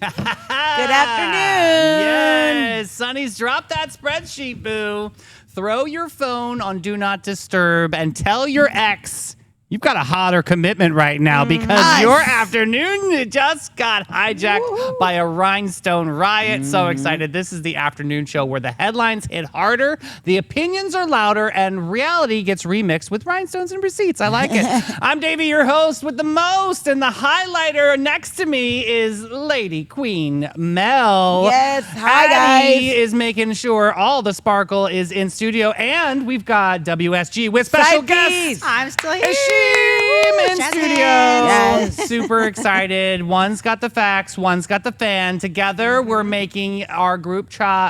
Good afternoon. Yes, Sonny's drop that spreadsheet, boo. Throw your phone on Do Not Disturb and tell your ex you've got a hotter commitment right now because your afternoon just got hijacked by a rhinestone riot. So excited. This is the afternoon show where the headlines hit harder, the opinions are louder, and reality gets remixed with rhinestones and receipts. I like it. I'm Davey, your host with the most, and the highlighter next to me is Lady Queen Mel. Yes, hi, Addie guys. is making sure all the sparkle is in studio, and we've got WSG with special Side guests. piece. I'm still here. Ashim in Jazz studio. hands. Yes. Super excited. One's got the facts, one's got the fan. Together, we're making our group chat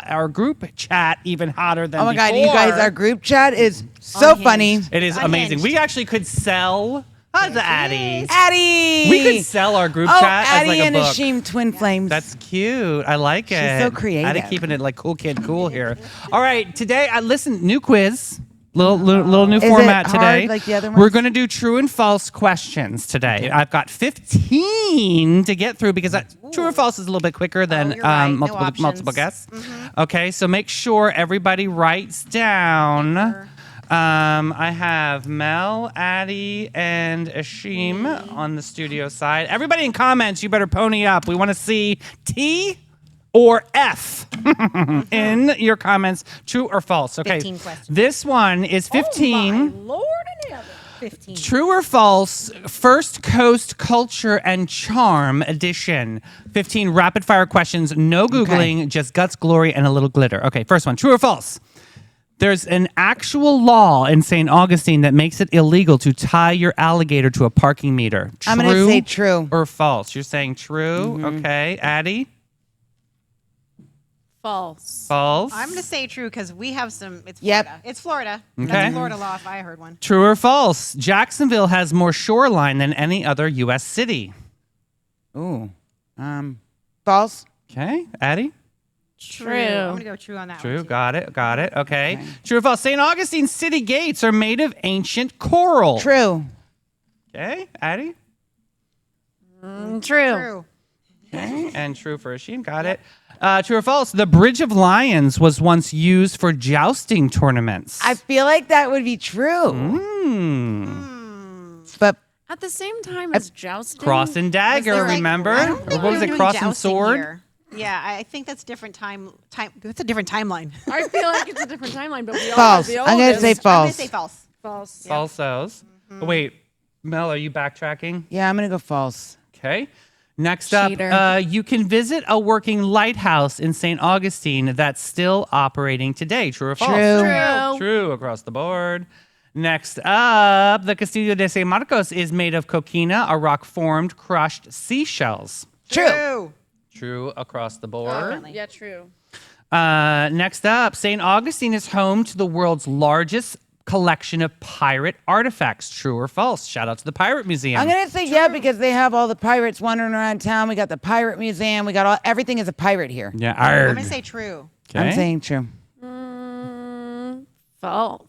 even hotter than Oh my God, before. you guys, our group chat is so Unhinged. funny. It is amazing. Unhinged. We actually could sell the Addie. Addie. We could sell our group Oh, chat Addie as like a and book. Ashim twin flames. That's cute. I like it. so creative. Addie keeping it like cool kid cool here. All right, today listen, new quiz. Little new Is it format hard today. like the other We're ones? going to do true and false questions today. I've got 15 to get through because true or false is a little bit quicker than you're right. No multiple options. guesses. Okay, so make sure everybody writes down. I have Mel, Addie, and Ashim on the studio side. Everybody in comments, you better pony up. We want to see T or F in your comments. True or false? Okay. 15 questions. This one is 15. Oh, my Lord in heaven. 15. True or false, First Coast Culture and Charm edition. 15 rapid fire questions, no Googling, just guts, glory, and a little glitter. Okay, first one. True or false? There's an actual law in St. Augustine that makes it illegal to tie your alligator to a parking meter. True I'm gonna say true. or false? You're saying true? Okay. Addie? False. False? I'm going to say true because we have some. It's Yep. Florida. It's Florida. Okay. That's a Florida law if I heard one. True or false? Jacksonville has more shoreline than any other U.S. city. Ooh. False. Okay. Addie? True. I'm going to go true on that True. one. Too. Got it. Okay. True or false? St. Augustine city gates are made of ancient coral. True. Okay. Addie? True. True. Okay. And true for Ashim. Got it. True or false? The Bridge of Lions was once used for jousting tournaments. I feel like that would be true. But At the same time as jousting. Cross and dagger, It's like- remember? I don't think What was we're it? doing Cross and jousting sword? here. Yeah, I think that's different time. It's a different timeline. I feel like it's a different timeline, but we all false. have the I'm gonna say oldest. I'm going false. to say false. False. Falsos. Oh, wait, Mel, are you backtracking? Yeah, I'm gonna go false. Okay. Next Cheater. up, you can visit a working lighthouse in St. Augustine that's still operating today. True or false? True. True. True across the board. Next up, the Castillo de San Marcos is made of coquina, a rock-formed crushed seashells. True. True across the board. Yeah, true. Next up, St. Augustine is home to the world's largest collection of pirate artifacts. True or false? Shout out to the Pirate Museum. I'm gonna say yeah because they have all the pirates wandering around town. We got the pirate museum. We got everything is a pirate here. Yeah, I'm arg. going to say true. I'm Okay. saying true. False.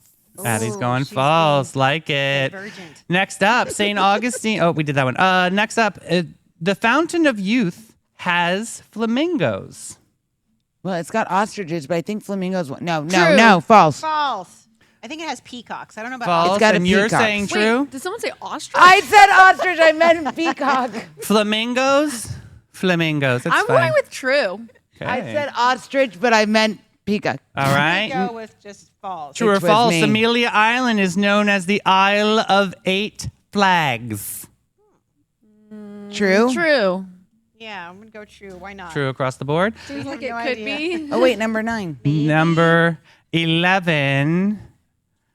Addie's Ooh, going she's false. Like it. Divergent. Next up, St. Augustine. Oh, we did that one. Next up, the Fountain of Youth has flamingos. Well, it's got ostriches, but I think flamingos. No, True. no, false. False. I think it has peacocks. I don't know about False. got a And you're peacock. saying true? Wait, did someone say ostrich? I said ostrich. I meant peacock. Flamingos? Flamingos. That's I'm fine. going with true. Okay. I said ostrich, but I meant peacock. All right. Go with just false. True or Which was false? me. Amelia Island is known as the Isle of Eight Flags. True. True. Yeah, I'm going to go true. Why not? True across the board. Seems like No it could idea. be. Oh wait, number 9. Number 11.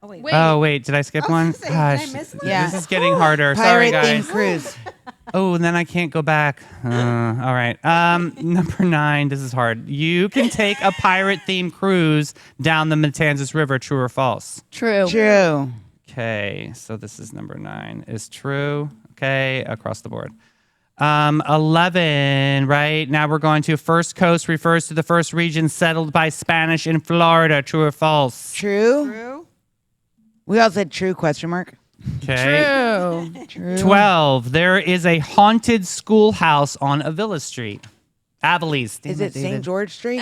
Oh, wait. Wait. Oh, wait. Did I skip one? Say, did I Gosh. miss one? Yeah. This is getting harder. Sorry, Pirate guys. themed cruise. Oh, and then I can't go back. All right. Number 9. This is hard. You can take a pirate-themed cruise down the Matanzas River. True or false? True. True. Okay, so this is number 9 is true. Okay, across the board. 11, right? Now we're going to First Coast refers to the first region settled by Spanish in Florida. True or false? True. True. We all said true, question mark. Okay. True. True. 12, there is a haunted schoolhouse on Avila Street. Avalese. Damn Is it David. St. George Street?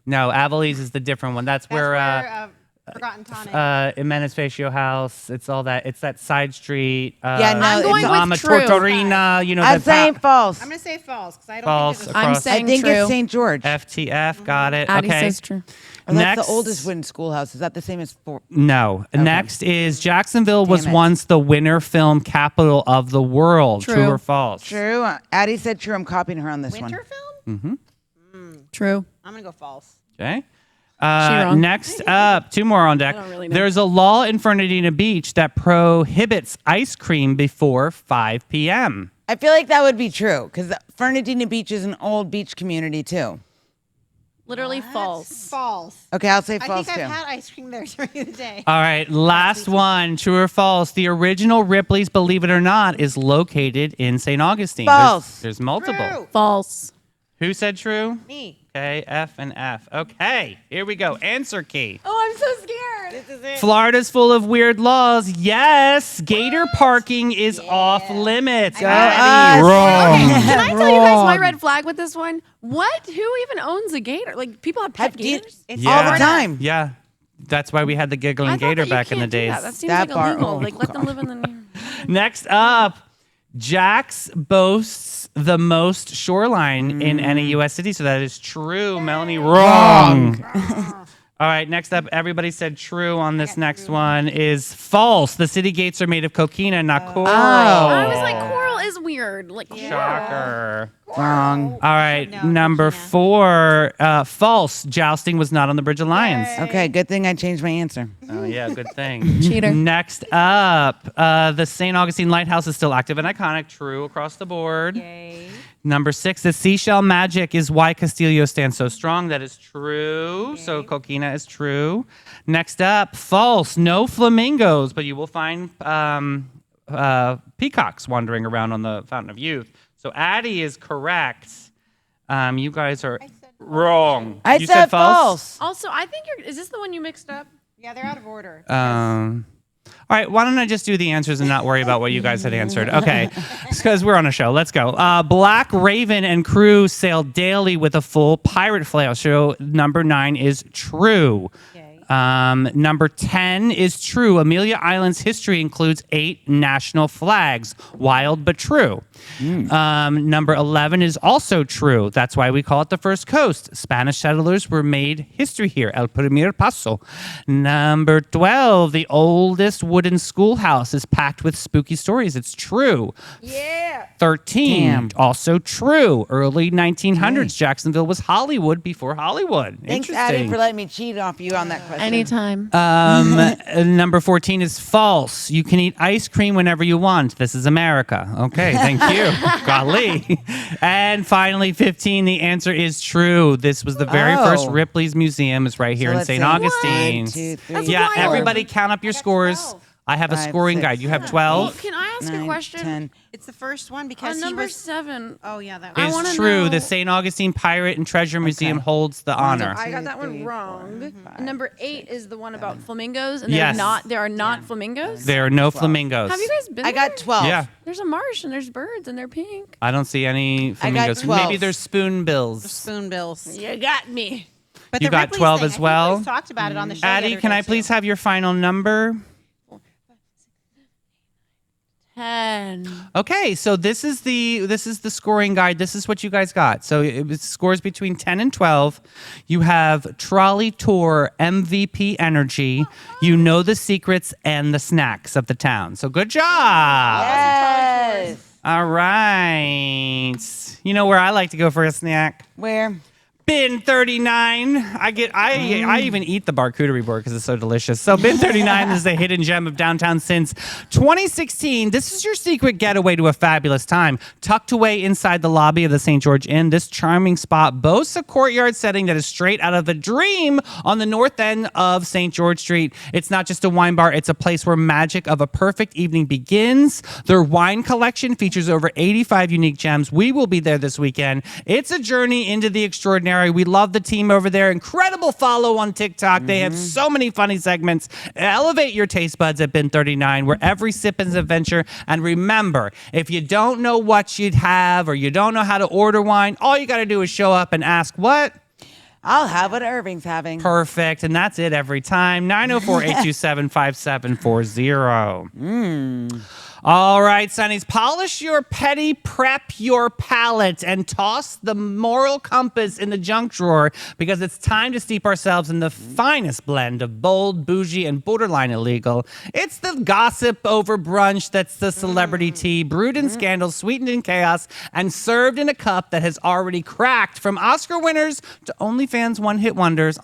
No, Avalese is the different one. That's That's where Forgotten Tonic. Jimenez Facio House. It's all that. It's that side street. Yeah, no, I'm going with true. Tortorina, you know. I'm the saying false. I'm going to say false because I don't False. think I'm Across- I saying think true. it's St. George. FTF, got it. Addie okay. says true. Oh, that's Next- the oldest wooden schoolhouse. Is that the same as four? No. Next is Jacksonville was Damn it. once the winter film capital of the world. True, True. or false? True. Addie said true. I'm copying her on this Winter one. film? True. I'm going to go false. Okay. wrong? Next up, 2 more on deck. I don't really know. There's a law in Fernandina Beach that prohibits ice cream before 5 p.m. I feel like that would be true because Fernandina Beach is an old beach community too. Literally What? false. False. Okay, I'll say I false think too. I've had ice cream there during the day. All right, last one. True or false? The original Ripley's, believe it or not, is located in St. Augustine. False. There's multiple. True. False. Who said true? Me. Okay, F and F. Okay, here we go. Answer key. Oh, I'm so scared. This is it. Florida's full of weird laws. Yes, gator parking is off limits. Go Addie, us. wrong. Can I tell you guys my red flag with this one? What? Who even owns a gator? Like people have pet Have you- gators? It's All the Yeah. time. Yeah, that's why we had the I giggling thought gator that you back in the can't do days. That seems That like bar- illegal. oh, Like let them live in the. Next up, Jax boasts the most shoreline in any U.S. city, so that is true. Melanie, wrong. All right, next up, everybody said true on this next one is false. The city gates are made of coquina, not coral. I was like, coral is weird. Like Shocker. Wrong. All right, No, number coquina. 4, false. Jousting was not on the Bridge of Lions. Okay, good thing I changed my answer. Oh, yeah, good thing. Cheater. Next up, the St. Augustine Lighthouse is still active and iconic. True across the board. Yay. Number 6, the seashell magic is why Castillo stands so strong. That is true. So coquina is true. Next up, false. No flamingos, but you will find peacocks wandering around on the Fountain of Youth. So Addie is correct. You guys are wrong. I You said false. Also, I think you're. Is this the one you mixed up? Yeah, they're out of order. All right, why don't I just do the answers and not worry about what you guys had answered? Okay, because we're on a show. Let's go. Black Raven and crew sail daily with a full pirate flail. So number 9 is true. Yay. Number 10 is true. Amelia Island's history includes 8 national flags. Wild but true. Number 11 is also true. That's why we call it the First Coast. Spanish settlers were made history here. El primer paso. Number 12, the oldest wooden schoolhouse is packed with spooky stories. It's true. Yeah. 13, Damn. also true. Early 1900s, Jacksonville was Hollywood before Hollywood. Thanks, Interesting. Addie, for letting me cheat off you on that question. Anytime. Number 14 is false. You can eat ice cream whenever you want. This is America. Okay, thank you. Golly. And finally, 15, the answer is true. This was the very first Oh. Ripley's Museum. Is right here in let's St. see. Augustine. 1, 2, 3, That's Yeah, wild. everybody count up your scores. 12. I have a 5, scoring 6, guide. You have Well, 12. can I ask a 9, question? 10. It's the first one because On he number was. 7. Oh yeah, that I was. wanna It's true. know- The St. Augustine Pirate and Treasure Museum holds the honor. I got that one wrong. Number 8 is the one about flamingos, and Yes. there are not flamingos. There are no flamingos. Have you guys been? I got there? 12. Yeah. There's a marsh and there's birds and they're pink. I don't see any I got flamingos. 12. Maybe there's spoonbills. Spoonbills. You got me. But You the got Ripley's 12 thing, as I think well? we talked about it on the show. the Addie, other can day, I please too. have your final number? 10. Okay, so this is the scoring guide. This is what you guys got. So it was scores between 10 and 12. You have Trolley Tour MVP energy. You know the secrets and the snacks of the town. So good job. Yes. All right. You know where I like to go for a snack? Where? Bin 39. I even eat the charcuterie board because it's so delicious. So Bin 39 is the hidden gem of downtown since 2016. This is your secret getaway to a fabulous time. Tucked away inside the lobby of the St. George Inn, this charming spot boasts a courtyard setting that is straight out of a dream on the north end of St. George Street. It's not just a wine bar, it's a place where magic of a perfect evening begins. Their wine collection features over 85 unique gems. We will be there this weekend. It's a journey into the extraordinary. We love the team over there. Incredible follow on TikTok. They have so many funny segments. Elevate your taste buds at Bin 39, where every sip is an adventure. And remember, if you don't know what you'd have or you don't know how to order wine, all you got to do is show up and ask what? I'll have what Irving's having. Perfect. And that's it every time. 904-827-5740. All right, Sonnies, polish your petty, prep your palate, and toss the moral compass in the junk drawer because it's time to steep ourselves in the finest blend of bold, bougie, and borderline illegal. It's the gossip over brunch that's the celebrity tea, brewed in scandal, sweetened in chaos, and served in a cup that has already cracked. From Oscar winners to OnlyFans one-hit wonders,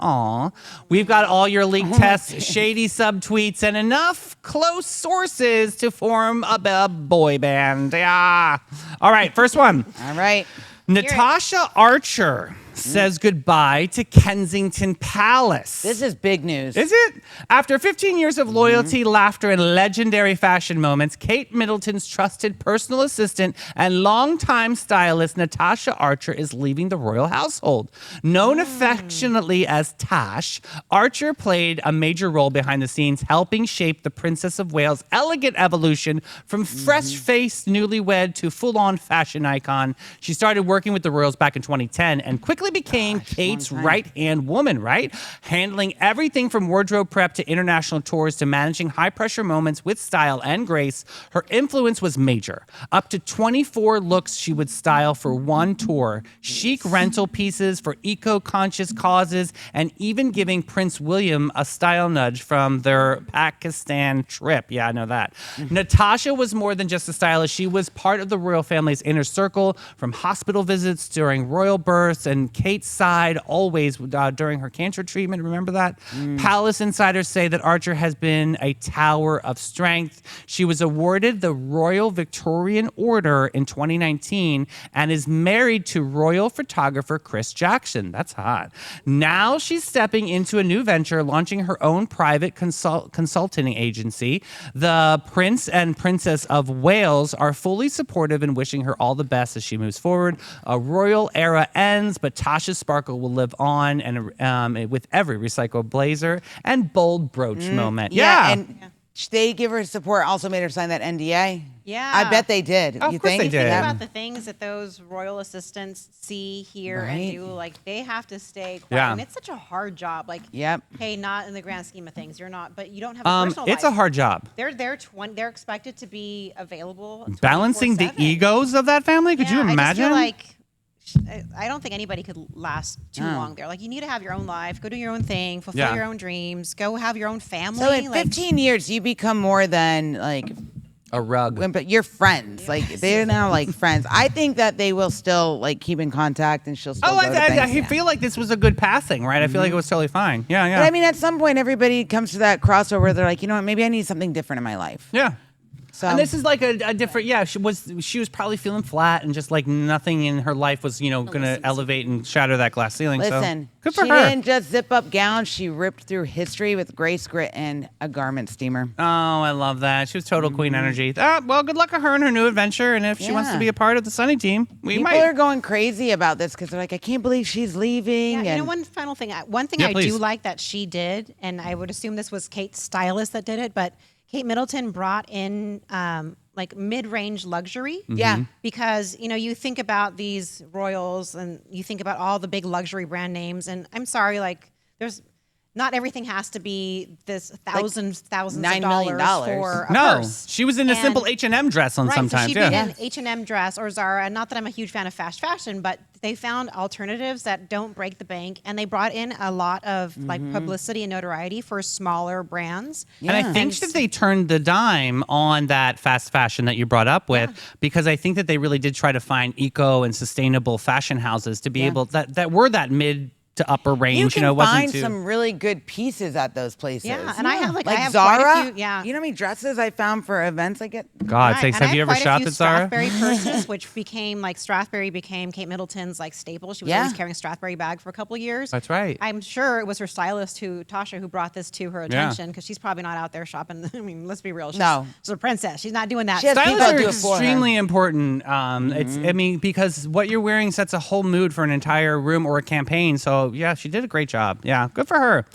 we've got all your leak tests, shady subtweets, and enough close sources to form a boy band. Yeah. All right, first one. All right. Natasha Archer says goodbye to Kensington Palace. This is big news. Is it? After 15 years of loyalty, laughter, and legendary fashion moments, Kate Middleton's trusted personal assistant and longtime stylist Natasha Archer is leaving the royal household. Known affectionately as Tash, Archer played a major role behind the scenes, helping shape the Princess of Wales' elegant evolution from fresh-faced newlywed to full-on fashion icon. She started working with the royals back in 2010 and quickly became Kate's right-hand woman, right? Handling everything from wardrobe prep to international tours to managing high-pressure moments with style and grace. Her influence was major. Up to 24 looks she would style for one tour, chic rental pieces for eco-conscious causes, and even giving Prince William a style nudge from their Pakistan trip. Yeah, I know that. Natasha was more than just a stylist. She was part of the royal family's inner circle, from hospital visits during royal births and Kate's side always during her cancer treatment. Remember that? Palace insiders say that Archer has been a tower of strength. She was awarded the Royal Victorian Order in 2019 and is married to royal photographer Chris Jackson. That's hot. Now she's stepping into a new venture, launching her own private consulting agency. The Prince and Princess of Wales are fully supportive and wishing her all the best as she moves forward. A royal era ends, but Tasha's sparkle will live on, and with every recycled blazer and bold brooch moment. And they give her support. Also made her sign that NDA. Yeah. I bet they did. Of you course think? they did. Think about the things that those royal assistants see, hear, and Right. do. Like, they have to stay quiet. Yeah. And it's such a hard job. Like, Yep. hey, not in the grand scheme of things. You're not, but you don't have a personal It's life. a hard job. They're expected to be available. Balancing the 24/7. egos of that family. Could you Yeah, imagine? I just feel like I don't think anybody could last too long there. Like, you need to have your own life, go do your own thing, fulfill Yeah. your own dreams, go have your own family. So in like, 15 years, you become more than like, a rug. but you're friends. Like they're now like friends. I think that they will still like keep in contact, and she'll still. Oh, go to things. I feel like this was a good passing, right? I feel like it was totally fine. Yeah, yeah. But I mean, at some point, everybody comes to that crossover where they're like, you know what? Maybe I need something different in my life. yeah. So And this is like a different, she was probably feeling flat and just like nothing in her life was, going to elevate and shatter that glass ceiling. listen, so good for she her. didn't just zip up gowns. She ripped through history with grace, grit, and a garment steamer. Oh, I love that. She was total queen energy. Well, good luck to her in her new adventure. And if she wants to Yeah. be a part of the Sunny team, we People might. are going crazy about this because they're like, I can't believe she's leaving. Yeah, and one final thing. One thing Yeah, I please. do like that she did, and I would assume this was Kate's stylist that did it, but Kate Middleton brought in like mid-range luxury. Yeah. Because, you think about these royals and you think about all the big luxury brand names, and I'm sorry, like not everything has to be this thousands $9 of million dollars for a No, purse. she was in a simple And- H&M dress on Right, sometimes. so she'd yeah. be in an H&M dress or Zara. Not that I'm a huge fan of fast fashion, but they found alternatives that don't break the bank, and they brought in a lot of like publicity and notoriety for smaller brands. And I think that they turned the dime on that fast fashion that you brought up with, because I think that they really did try to find eco and sustainable fashion houses to be able that were that mid to upper range. You can wasn't find too, some really good pieces at those places. Yeah, and I have I have Zara. quite a few, yeah. You know how many dresses I found for events I get? God Right, sakes, and I have you ever quite a shopped few at Zara? Strathberry purses, which became like Strathberry became Kate Middleton's like staple. She was always carrying a Strathberry bag for a couple of years. That's right. I'm sure it was her stylist, Tasha, who brought this to her attention because she's probably not out there shopping. I mean, let's be real. She's a princess. She's not doing that. She has Stylists people are do it for her. extremely important. It's, I mean, because what you're wearing sets a whole mood for an entire room or a campaign. So yeah, she did a great job. Yeah, good for her.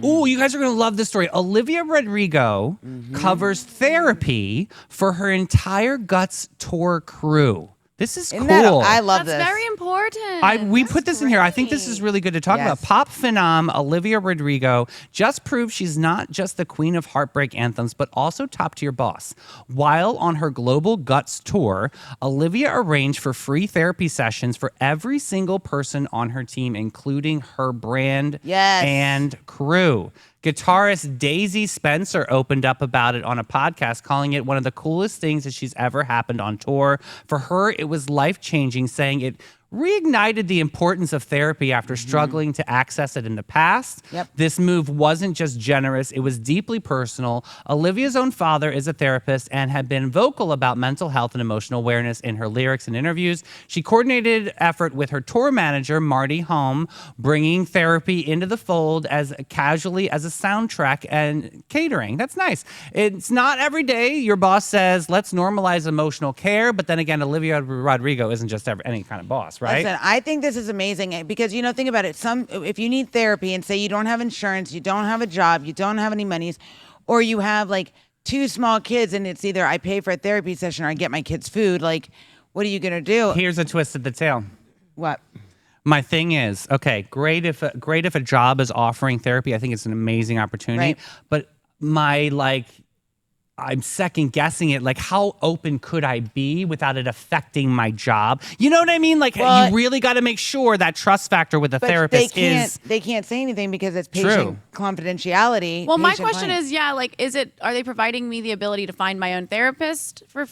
Ooh, you guys are gonna love this story. Olivia Rodrigo covers therapy for her entire Guts tour crew. This is Isn't cool. that, I love That's this. very important. We put this in here. I think this is really good to talk about. Yes. Pop phenom Olivia Rodrigo just proved she's not just the queen of heartbreak anthems, but also top tier boss. While on her global Guts tour, Olivia arranged for free therapy sessions for every single person on her team, including her brand Yes. and crew. Guitarist Daisy Spencer opened up about it on a podcast, calling it one of the coolest things that she's ever happened on tour. For her, it was life-changing, saying it reignited the importance of therapy after struggling to access it in the past. Yep. This move wasn't just generous, it was deeply personal. Olivia's own father is a therapist and had been vocal about mental health and emotional awareness in her lyrics and interviews. She coordinated effort with her tour manager, Marty Home, bringing therapy into the fold as casually as a soundtrack and catering. That's nice. It's not every day your boss says, let's normalize emotional care, but then again, Olivia Rodrigo isn't just any kind of boss, right? Listen, I think this is amazing because think about it. If you need therapy and say you don't have insurance, you don't have a job, you don't have any monies, or you have like 2 small kids, and it's either I pay for a therapy session or I get my kids food. Like, what are you gonna do? Here's a twist of the tale. What? My thing is, okay, great if a job is offering therapy. I think it's an amazing opportunity. Right. But I'm second guessing it. Like, how open could I be without it affecting my job? You know what I mean? Like, Well, you really got to make sure that trust factor with the But therapist they can't say anything because it's patient confidentiality. Well, my patient question client. is, are they providing me the ability to find my own therapist for,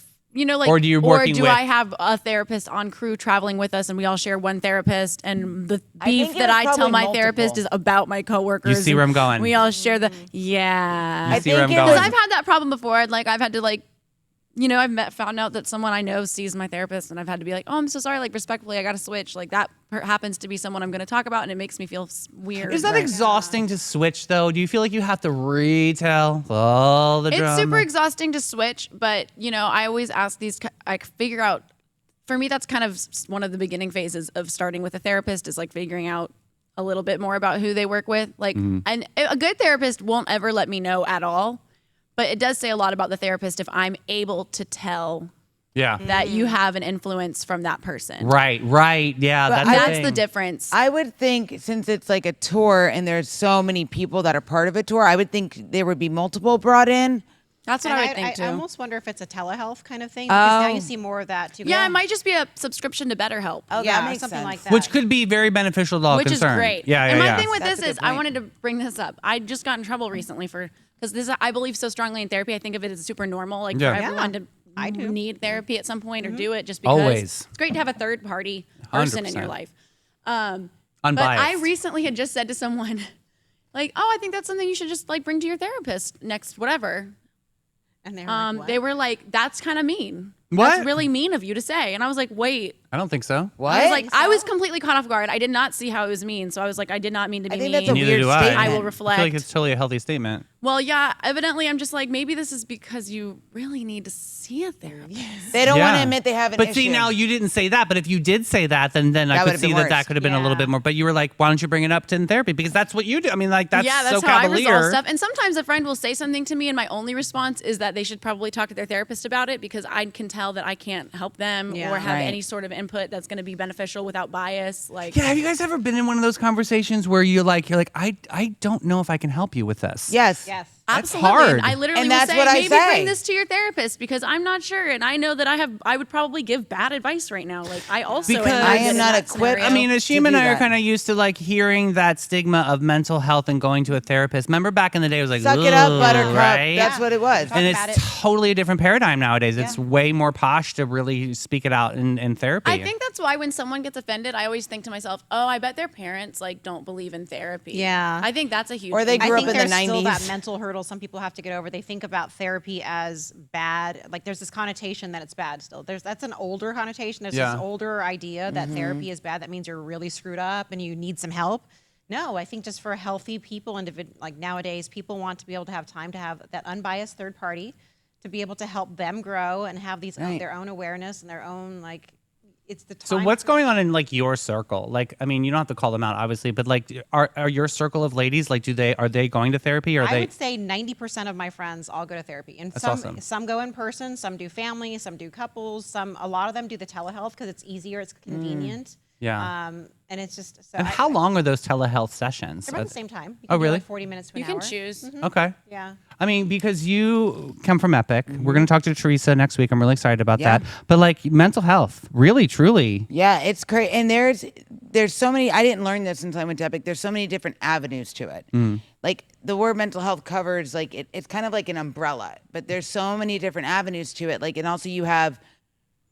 Or do you working do with- I have a therapist on crew traveling with us and we all share one therapist and the I beef think that it's I tell probably my multiple. therapist is about my coworkers. You see where I'm going. We all share the, yeah. I see where I'm think it going. was- Because I've had that problem before. I've had to found out that someone I know sees my therapist, and I've had to be like, "Oh, I'm so sorry." Like, respectfully, I got to switch. Like, that happens to be someone I'm going to talk about, and it makes me feel weird. Is that exhausting to switch, though? Do you feel like you have to retell all the drama? It's super exhausting to switch, but I always ask these. I figure out. For me, that's kind of one of the beginning phases of starting with a therapist. Is like figuring out a little bit more about who they work with. Like, and a good therapist won't ever let me know at all. But it does say a lot about the therapist if I'm able to tell Yeah. that you have an influence from that person. Right. Yeah. But That's That's the difference. I would think since it's like a tour and there's so many people that are part of a tour, I would think there would be multiple brought in. That's what And I would think too. I almost wonder if it's a telehealth kind of thing because now you see more of that too. Yeah, it might just be a subscription to BetterHelp. Oh, yeah, that makes something sense. like that. Which could be very beneficial to all Which concerned. is great. Yeah. And my yeah. thing with That's this a is good I point. wanted to bring this up. I just got in trouble recently because I believe so strongly in therapy. I think of it as super normal, like Yeah. for Yeah, everyone to I do. need therapy at some point or do it just because Always. it's great to have a third party person in your 100%. life. Unbiased. But I recently had just said to someone, like, "Oh, I think that's something you should just like bring to your therapist next whatever." And they're like, what? They were like, "That's kind of mean. What? That's really mean of you to say." And I was like, "Wait." I don't think so. What? I was like, I was completely caught off guard. I did not see how it was mean. So I was like, I did not mean to be I think mean. that's a Neither weird do I. statement. I will I feel reflect. like it's totally a healthy statement. Well, yeah, evidently I'm just like, maybe this is because you really need to see a therapist. They don't Yeah. want to admit they have an But issue. see, now you didn't say that. But if you did say that, then I That could would've see been that worse. could have been a little Yeah. bit more. But you were like, why don't you bring it up in therapy? Because that's what you do. I mean, like, that's Yeah, that's so how I cavalier. resolve stuff. And sometimes a friend will say something to me, and my only response is that they should probably talk to their therapist about it because I can tell that I can't help them Yeah. or have Right. any sort of input that's going to be beneficial without bias. Like, Yeah, have you guys ever been in one of those conversations where you're like, I don't know if I can help you with this? Yes. Yes. That's absolutely. hard. And I literally And will that's say, what I maybe say. bring this to your therapist because I'm not sure, and I know that I would probably give bad advice right now. Like I also Because am I good am in not that equipped- scenario. I mean, Ashima and do I are that. kind of used to like hearing that stigma of mental health and going to a therapist. Remember back in the day, it was like, Suck it up, "Ugh," buttercup. right? That's what it was. Talk And about it's it. totally a different paradigm nowadays. It's way more posh to really speak it out in therapy. I think that's why when someone gets offended, I always think to myself, "Oh, I bet their parents like don't believe in therapy." Yeah. I think that's a huge. Or they thing. grew I up think in the there's still 90s. that mental hurdle some people have to get over. They think about therapy as bad. Like there's this connotation that it's bad still. That's an older connotation. There's Yeah. this older idea that therapy is bad. That means you're really screwed up and you need some help. No, I think just for healthy people, like nowadays, people want to be able to have time to have that unbiased third party to be able to help them grow and have these Right. their own awareness and their own like. It's the time. So what's going on in like your circle? Like, I mean, you don't have to call them out, obviously, but like, are your circle of ladies like, are they going to therapy? Or are I they? would say 90% of my friends all go to therapy, and That's some awesome. some go in person, some do family, some do couples, a lot of them do the telehealth because it's easier, it's convenient. Yeah. And it's just so. And how long are those telehealth sessions? They're about the same time. You Oh, can do, really? like 40 minutes to You an can hour. choose. Okay. Yeah. I mean, because you come from Epic, we're going to talk to Teresa next week. I'm really excited about Yeah. that. But like mental health, really, truly. Yeah, it's great. And there's so many, I didn't learn this since I went to Epic. There's so many different avenues to it. Like the word mental health covers, like it's kind of like an umbrella, but there's so many different avenues to it. Like, and also you have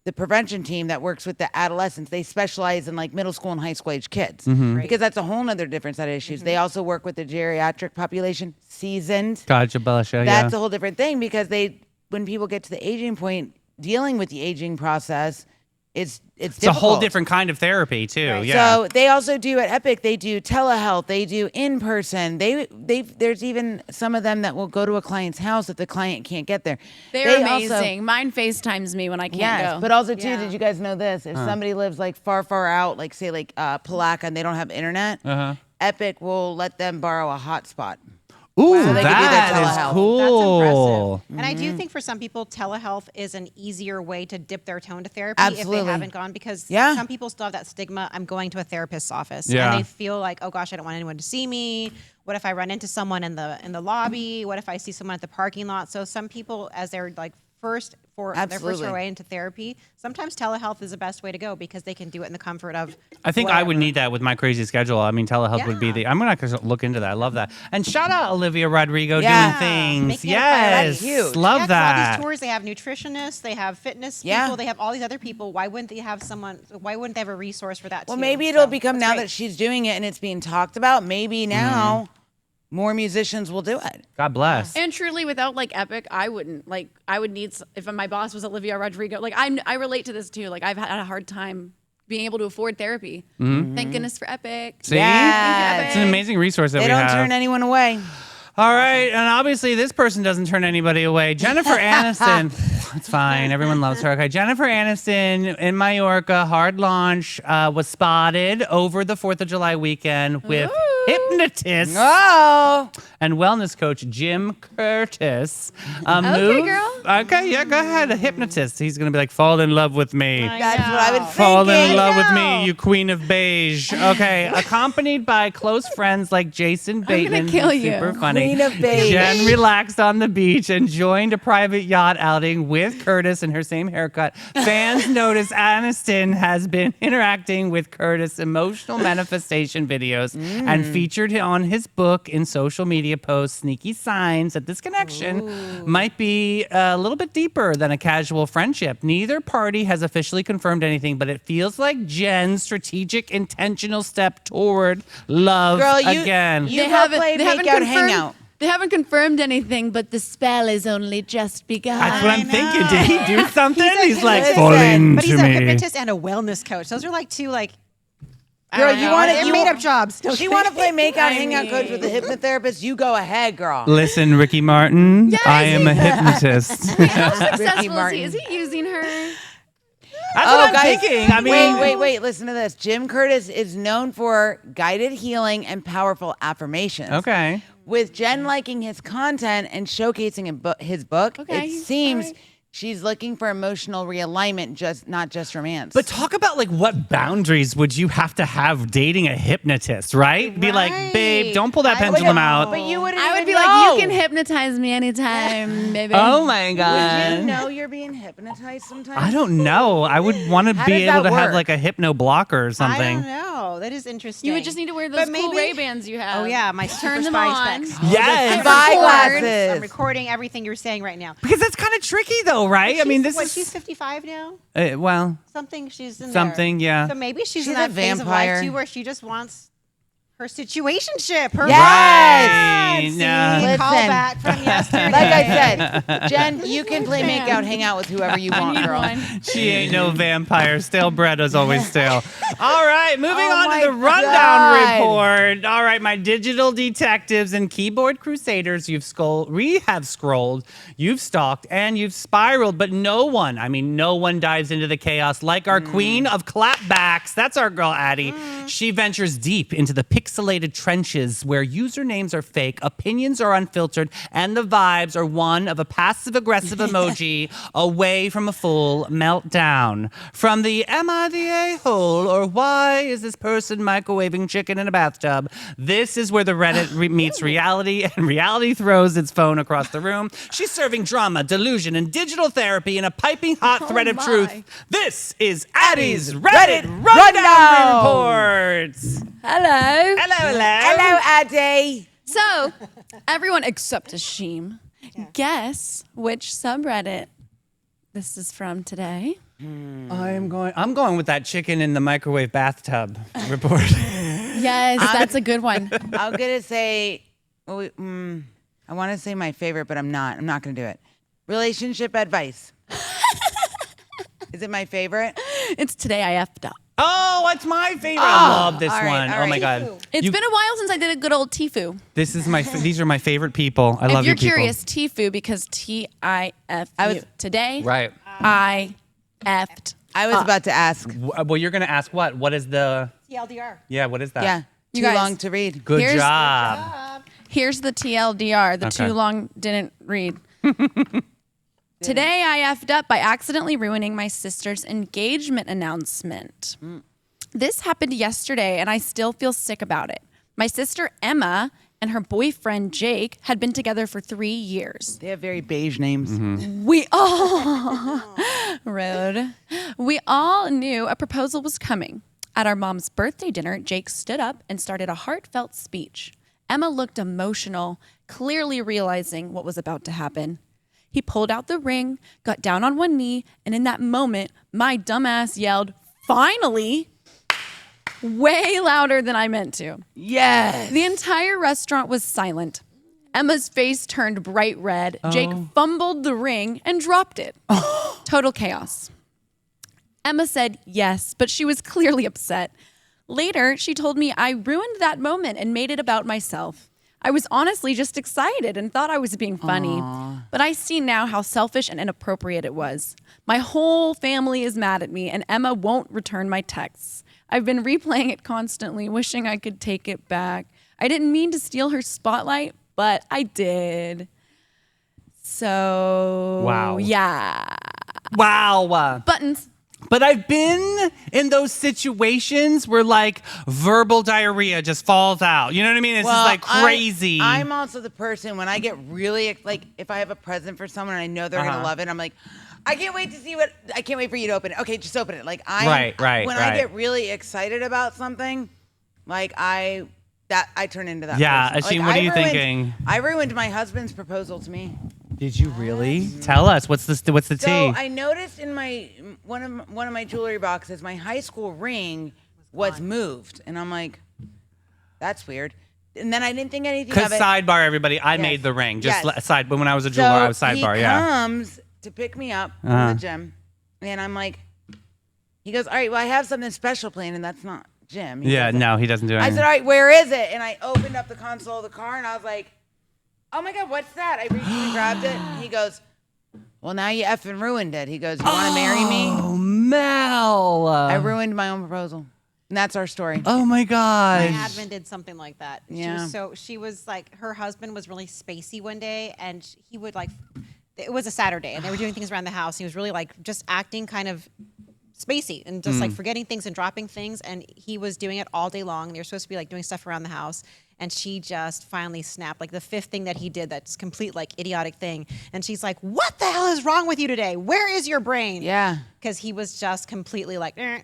the prevention team that works with the adolescents. They specialize in like middle school and high school age kids because that's a whole nother different set of issues. They also work with the geriatric population, seasoned. Gotcha, Belisha. Yeah. That's a whole different thing because when people get to the aging point, dealing with the aging process, it's It's a whole difficult. different kind of therapy too. Right. Yeah. So they also do at Epic. They do telehealth. They do in person. There's even some of them that will go to a client's house if the client can't get there. They're They amazing. Also, Mine FaceTimes me when I can't yes, go. but also too, Yeah. did you guys know this? If somebody lives like far out, like say like Palaca, and they don't have internet, Epic will let them borrow a hotspot. Ooh, So they could do their that is telehealth. cool. That's impressive. And I do think for some people, telehealth is an easier way to dip their toe into therapy if Absolutely. they haven't gone because Yeah. some people still have that stigma. I'm going to a therapist's office, Yeah. and they feel like, oh gosh, I don't want anyone to see me. What if I run into someone in the lobby? What if I see someone at the parking lot? So some people, as they're like their first Absolutely. foray into therapy, sometimes telehealth is the best way to go because they can do it in the comfort of. I think I would wherever. need that with my crazy schedule. I mean, telehealth would be Yeah. I'm going to look into that. I love that. And shout out Olivia Rodrigo Yeah. doing things. Making it a priority. Yes. That's huge. Love Yeah, 'cause that. all these tours, they have nutritionists, they have fitness Yeah. people, they have all these other people. Why wouldn't they have someone? Why wouldn't they have a resource for that? Well, too? maybe it'll So, become that's now great. that she's doing it and it's being talked about. Maybe now more musicians will do it. God bless. And truly, without like Epic, I wouldn't like. I would need if my boss was Olivia Rodrigo. Like I relate to this too. Like I've had a hard time being able to afford therapy. Thank goodness for Epic. See? Yes. It's an amazing resource that They we don't have. turn anyone away. All right, and obviously this person doesn't turn anybody away. Jennifer Aniston. It's fine. Everyone loves her. Okay, Jennifer Aniston in Mallorca, hard launch, was spotted over the 4th of July weekend with hypnotist Oh, and wellness coach Jim Curtis. girl. Okay, yeah, go ahead. A hypnotist. He's going to be like, fall in love with me. that's what I've been thinking. Fall in love with me, you queen of beige. Okay, accompanied by close friends like Jason Bateman. kill who's you. Super funny. Queen of beige. Jen relaxed on the beach and joined a private yacht outing with Curtis in her same haircut. Fans notice Aniston has been interacting with Curtis' emotional manifestation videos and featured on his book in social media posts. Sneaky signs that this connection might be a little bit deeper than a casual friendship. Neither party has officially confirmed anything, but it feels like Jen's strategic, intentional step toward love Girl, you again. you go play make out hangout. They haven't confirmed anything, but the spell is only just begun. That's what I'm thinking. Did he do something? He's He's, a like, hypnotist. fall But into But he's a me. hypnotist and a wellness coach. Those are like two like. I Girl, don't you know. want They're to made up jobs. don't She they? want to play make out I hangout coach with a hypnotherapist. You go ahead, girl. Listen, Ricky Martin, Yes, I am a hypnotist. How successful is Martin. he? Is he using her? That's what I'm guys, thinking. I mean, wait. Listen to this. Jim Curtis is known for guided healing and powerful affirmations. Okay. With Jen liking his content and showcasing his book, Okay, it seems all right. She's looking for emotional realignment, not just romance. But talk about like what boundaries would you have to have dating a hypnotist, right? Be like, babe, don't pull that pendulum out. But you wouldn't. I would even be know. like, you can hypnotize me anytime, baby. Oh my Would god. you know you're being hypnotized sometimes? I don't know. I would want to How be does that able to have work? like a hypno blocker or I something. don't know. That is interesting. You would just need to wear But those cool maybe- Ray-Bans you have. Oh yeah, my Turn super them spy on. specs. Yes. Spy Record. glasses. I'm recording everything you're saying right now. Because that's kind of tricky though, right? I mean, this She's is 55 now. well, Something she's in something, there. yeah. So maybe she's She's in a that phase of vampire. life too, where she just wants her situationship. Her Yes! See, Yeah. callback from yesterday. Like I said, Jen, you can play make out, hang out with whoever you want, Need girl. one. She ain't no vampire. Stale bread is always stale. All right, moving Oh on my to the rundown God. report. All right, my digital detectives and keyboard crusaders, we have scrolled, you've stalked, and you've spiraled, but no one dives into the chaos like our queen of clapbacks. That's our girl, Addie. She ventures deep into the pixelated trenches where usernames are fake, opinions are unfiltered, and the vibes are one of a passive-aggressive emoji away from a full meltdown. From the am I the a-hole or why is this person microwaving chicken in a bathtub? This is where the Reddit meets reality, and reality throws its phone across the room. She's serving drama, delusion, and digital therapy in a piping hot thread of my. truth. This is Addie's Reddit Reddit Rundown Rundown. Reports. Hello. Hello. Hello, Addy. So, everyone except Ashim, guess which subreddit this is from today. I'm going with that chicken in the microwave bathtub report. Yes, that's a good one. I'm gonna say, I want to say my favorite, but I'm not. I'm not gonna do it. Relationship advice. Is it my favorite? It's today I effed up. Oh, it's my favorite. I love this all right, one. all Oh my right. god. It's been a while since I did a good old Tifu. This is these are my favorite people. I love If you're you people. curious, Tifu because T-I-F-U. Today Right. I effed. I was about to ask. Well, you're going to ask what? What is the TLDR. Yeah, what is that? Yeah, You too guys- long to read. Good Here's- job. Here's the TLDR, the Okay. too long didn't read. Today I effed up by accidentally ruining my sister's engagement announcement. This happened yesterday and I still feel sick about it. My sister Emma and her boyfriend Jake had been together for 3 years. They have very beige names. We all rude. We all knew a proposal was coming. At our mom's birthday dinner, Jake stood up and started a heartfelt speech. Emma looked emotional, clearly realizing what was about to happen. He pulled out the ring, got down on one knee, and in that moment, my dumbass yelled, "Finally!" way louder than I meant to. Yes. The entire restaurant was silent. Emma's face turned bright red. Jake fumbled the ring and dropped it. Total chaos. Emma said yes, but she was clearly upset. Later, she told me I ruined that moment and made it about myself. I was honestly just excited and thought I was being funny. But I see now how selfish and inappropriate it was. My whole family is mad at me, and Emma won't return my texts. I've been replaying it constantly, wishing I could take it back. I didn't mean to steal her spotlight, but I did. So, Wow. yeah. Wow. Buttons. But I've been in those situations where like verbal diarrhea just falls out. You know what I mean? It's just like crazy. I'm also the person when I get really like if I have a present for someone and I know they're gonna love it, I'm like, I can't wait to see what. I can't wait for you to open it. Okay, just open it. Like Right. When I get really excited about something, like I turn into that. Yeah, person. Ashim, what are you ruined- thinking? I ruined my husband's proposal to me. Did you really? Tell us. What's the So tea? I noticed in my one of my jewelry boxes, my high school ring was moved, and I'm like, that's weird. And then I didn't think anything Because of it. sidebar, everybody, I Yes. made the ring. Just Yes. side. But when I was a jeweler, I was sidebar. he Yeah. comes to pick me up from the gym, and I'm like, he goes, all right, well, I have something special planned, and that's not Jim. He Yeah. goes, No, he doesn't do I anything. said, all right, where is it? And I opened up the console of the car, and I was like, oh my God, what's that? I reached and grabbed it. And he goes, well, now you effing ruined it. He goes, you want to marry me? Oh, Mel. I ruined my own proposal. And that's our story. Oh my My gosh. admin did something like that. Yeah. She was like, her husband was really spacey one day, and he would like it was a Saturday, and they were doing things around the house. He was really like just acting kind of spacey and just like forgetting things and dropping things. And he was doing it all day long. They were supposed to be like doing stuff around the house. And she just finally snapped, like the fifth thing that he did, that's complete like idiotic thing. And she's like, what the hell is wrong with you today? Where is your brain? Yeah. Because he was just completely like, "Eh."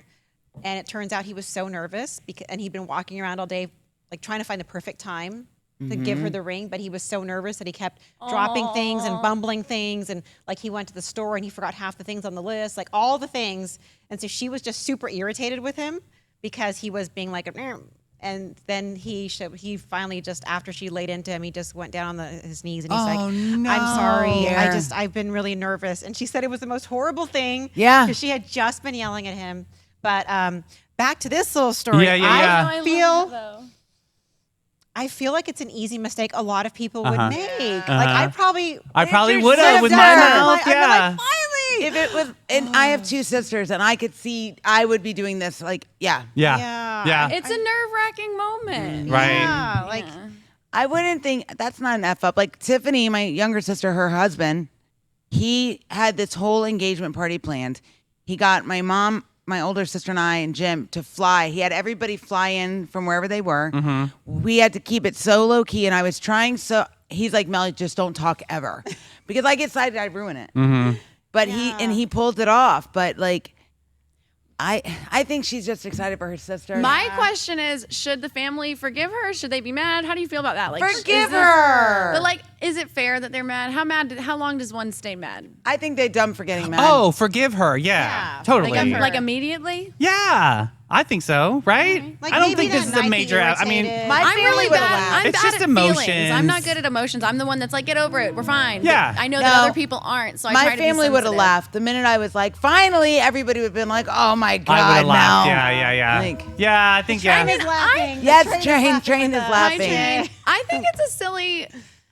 And it turns out he was so nervous and he'd been walking around all day, like trying to find the perfect time to give her the ring, but he was so nervous that he kept dropping things and bumbling things, and like he went to the store and he forgot half the things on the list, like all the things. And so she was just super irritated with him because he was being like, and then he finally, just after she laid into him, he just went down on his knees and he's like, I'm sorry, Yeah. I've been really nervous. And she said it was the most horrible thing. Yeah. Because she had just been yelling at him. But back to this little story. Yeah. I feel like it's an easy mistake a lot of people would make. Like I probably probably would would have with my mouth. I'd be Yeah. like, finally. If it was, and I have two sisters, and I could see I would be doing this. Like, yeah, Yeah. It's a nerve-wracking moment. Right. Yeah, like I wouldn't think that's not an F up. Like Tiffany, my younger sister, her husband, he had this whole engagement party planned. He got my mom, my older sister, and I, and Jim to fly. He had everybody fly in from wherever they were. We had to keep it so low key, and I was trying. So he's like, Melly, just don't talk ever, because I get excited, I'd ruin it. But he pulled it off. But like, I think she's just excited for her sister. My question is, should the family forgive her? Should they be mad? How do you feel about that? Like, Forgive her. But like, is it fair that they're mad? How long does one stay mad? I think they're dumb for getting mad. Oh, forgive her. Yeah. Yeah. Totally. Like immediately? Yeah. I think so, right? Like, I don't maybe think this that is a night major. that I mean, irritated. My I'm family really would've bad. laughed. I'm It's bad just at feelings. emotions. I'm not good at emotions. I'm the one that's like, get over it. We're fine. Yeah. But I know No. that other people aren't. So I try My to be family would have sensitive. laughed the minute I was like, finally, everybody would have been like, oh my God, I would have laughed. now. Yeah. Like, Yeah, I think Train yeah. is laughing. The yes, train train is with us. Hi, laughing. Jane.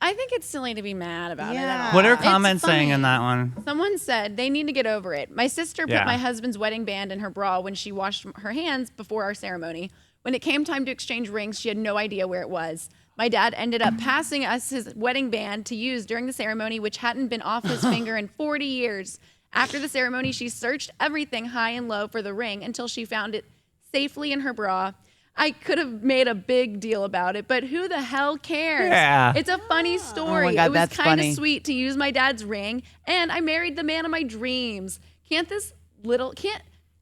I think it's silly to be mad about it. Yeah. What are It's comments saying funny. in that one? Someone said they need to get over it. My sister put Yeah. my husband's wedding band in her bra when she washed her hands before our ceremony. When it came time to exchange rings, she had no idea where it was. My dad ended up passing us his wedding band to use during the ceremony, which hadn't been off his finger in 40 years. After the ceremony, she searched everything high and low for the ring until she found it safely in her bra. I could have made a big deal about it, but who the hell cares? Yeah. It's a funny story. God, it was that's kind funny. of sweet to use my dad's ring, and I married the man of my dreams.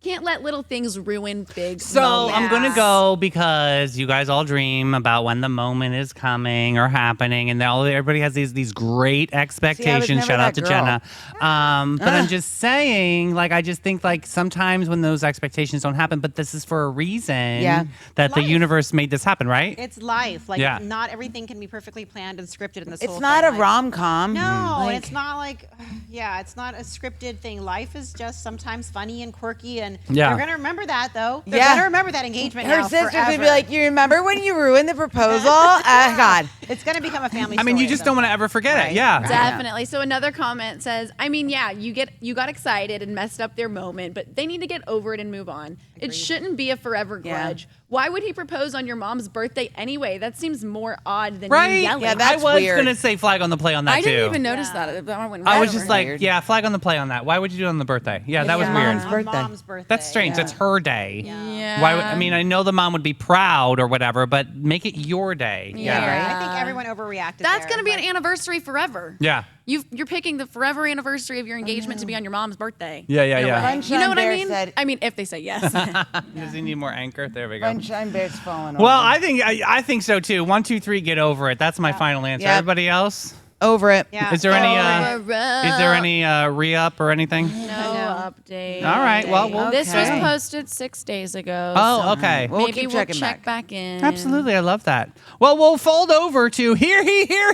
Can't let little things ruin big So moments. I'm gonna go because you guys all dream about when the moment is coming or happening, and everybody has these great expectations. never Shout out that to girl. Jenna. But I'm just saying, like, I just think like sometimes when those expectations don't happen, but this is for a reason. Yeah. That the Life. universe made this happen, right? It's life. Like Yeah. not everything can be perfectly planned and scripted in this It's whole not thing. a Like, rom com. No, it's not like, yeah, it's not a scripted thing. Life is just sometimes funny and quirky, and Yeah. they're gonna remember that though. They're Yeah. gonna remember that engagement. Her now sister's gonna be forever. like, you remember when you ruined the proposal? God. it's gonna become a family. I mean, you story just at don't some want to point. ever forget it. Right. Yeah. Right. Definitely. So another comment says, I mean, yeah, you got excited and messed up their moment, but they need to get over it and move on. It shouldn't be a forever Yeah. grudge. Why would he propose on your mom's birthday anyway? That seems more odd than Right? you yelling. Yeah, I that's was weird. gonna say flag on the play on that I too. didn't even notice that. I went I right was over just it. like, Weird. yeah, flag on the play on that. Why would you do it on the birthday? Yeah, that was your weird. mom's On birthday. Mom's birthday. That's strange. Yeah. It's her day. Yeah. Why? I mean, I know the mom would be proud or whatever, but make it your day. Yeah. Yeah, I think everyone overreacted. That's there, going to be but- an anniversary forever. Yeah. You're picking the forever anniversary of your engagement to be on your mom's birthday. Yeah, yeah, In a yeah. way. Sunshine You know what I Bear mean? said- I mean, if they say yes. Does he need more anchor? There we go. Sunshine Bear's falling Well, over. I think so too. 1, 2, 3, get over it. That's my final answer. Yeah. Everybody else? Over it. Yeah. Is there any Over re-up or anything? No update. All right. Well, we'll This was Okay. posted 6 days ago. Oh, so okay. We'll maybe keep we'll checking check back. back in. Absolutely. I love that. Well, we'll fold over to hear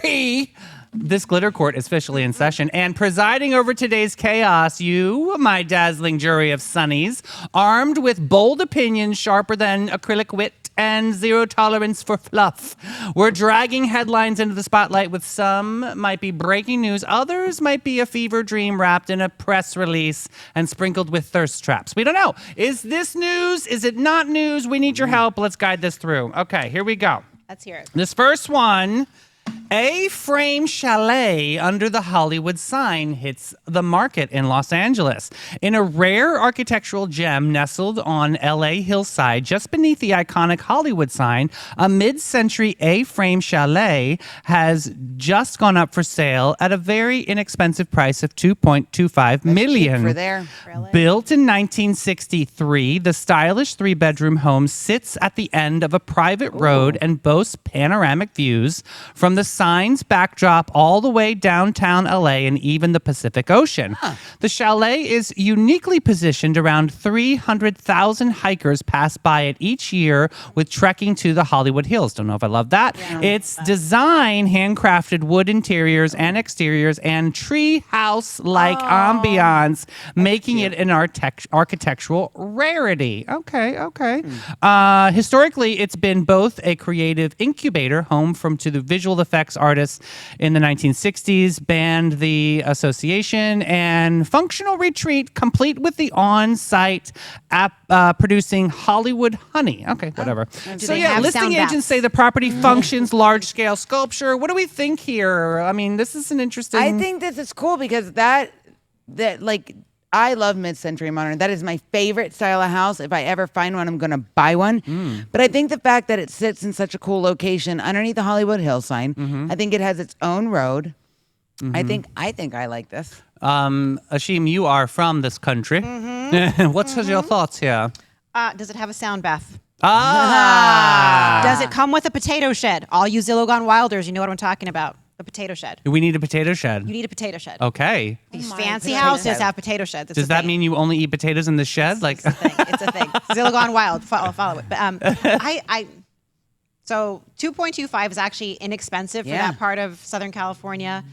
he. This glitter court is officially in session, and presiding over today's chaos, you, my dazzling jury of sunnies, armed with bold opinions sharper than acrylic wit and zero tolerance for fluff. We're dragging headlines into the spotlight with some might be breaking news, others might be a fever dream wrapped in a press release and sprinkled with thirst traps. We don't know. Is this news? Is it not news? We need your help. Let's guide this through. Okay, here we go. Let's hear it. This first one, A-frame chalet under the Hollywood sign hits the market in Los Angeles. In a rare architectural gem nestled on LA hillside just beneath the iconic Hollywood sign, a mid-century A-frame chalet has just gone up for sale at a very inexpensive price of $2.25 million. for there. Built in 1963, the stylish three-bedroom home sits at the end of a private road and boasts panoramic views from the sign's backdrop all the way downtown LA and even the Pacific Ocean. The chalet is uniquely positioned. Around 300,000 hikers pass by it each year with trekking to the Hollywood Hills. Don't know if I love that. Its design, handcrafted wood interiors and exteriors and tree house-like ambiance, making it an architectural rarity. Okay. Historically, it's been both a creative incubator, home to the visual effects artists in the 1960s, banned the association, and functional retreat, complete with the on-site app producing Hollywood honey. Okay, whatever. Do they have listing sound agents baths? say the property functions large-scale sculpture. What do we think here? I mean, this is an interesting. I think this is cool because that like I love mid-century modern. That is my favorite style of house. If I ever find one, I'm going to buy one. But I think the fact that it sits in such a cool location underneath the Hollywood Hills sign, I think it has its own road. I think I like this. Ashim, you are from this country. What's your thoughts here? Does it have a sound bath? Ah! Does it come with a potato shed? All you Zillow Gone Wilders, you know what I'm talking about. The potato shed. We need a potato shed. You need a potato shed. Okay. These my fancy potato houses shed. have potato sheds. It's Does a that thing. mean you only eat potatoes in the shed? Like, It's a thing. It's a thing. Zillow Gone Wild. Follow it. But so 2.25 is actually inexpensive for Yeah. that part of Southern California.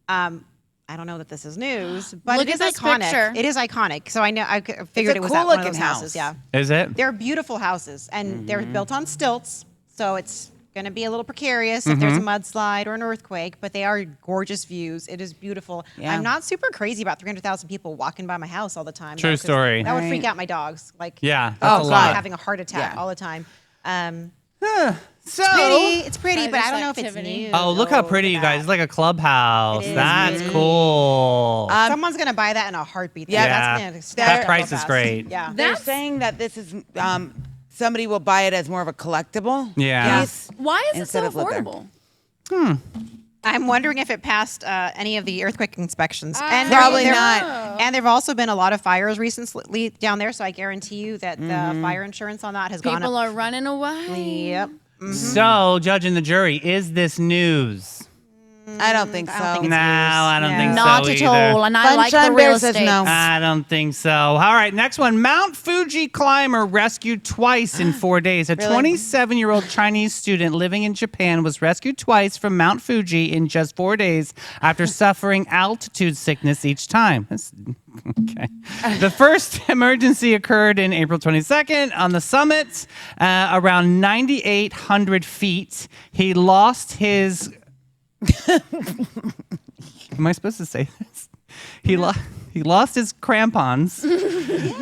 I don't know that this is news, but Look it is at this iconic. picture. It is iconic. So I figured a it was cool at one of looking those houses. house. Yeah. is it? They're beautiful houses, and they're built on stilts, so it's going to be a little precarious if there's a mudslide or an earthquake, but they are gorgeous views. It is beautiful. Yeah. I'm not super crazy about 300,000 people walking by my house all the time. True though, 'cause story. That would freak Right. out my dogs. Like, Yeah, that's Oh, a God. lot. having a heart attack Yeah. all the time. So, It's pretty, but I don't know if it's activity. new. oh, look how Oh, pretty, at you guys. that. It's like a clubhouse. It is That's pretty. cool. Someone's going to buy that in a heartbeat. Yeah. That's gonna stack That up price real is fast. great. Yeah. They're That's- saying that this is somebody will buy it as more of a collectible Yeah. piece. Why is it instead so of live there. affordable? I'm wondering if it passed any of the earthquake inspections. Probably not. And there have also been a lot of fires recently down there, so I guarantee you that the fire insurance on that has gone People up. are running away. Yep. So, judge and the jury, is this news? I don't think so. I don't think No, it's I don't Yeah. think Not so at either. all. And I like Sunshine the real Bear says estate. no. I don't think so. All right, next one. Mount Fuji climber rescued twice in 4 days. A 27-year-old Chinese student living in Japan was rescued twice from Mount Fuji in just 4 days after suffering altitude sickness each time. Okay. The first emergency occurred in April 22nd on the summit, around 9,800 feet. He lost his... Am I supposed to say this? He lost his crampons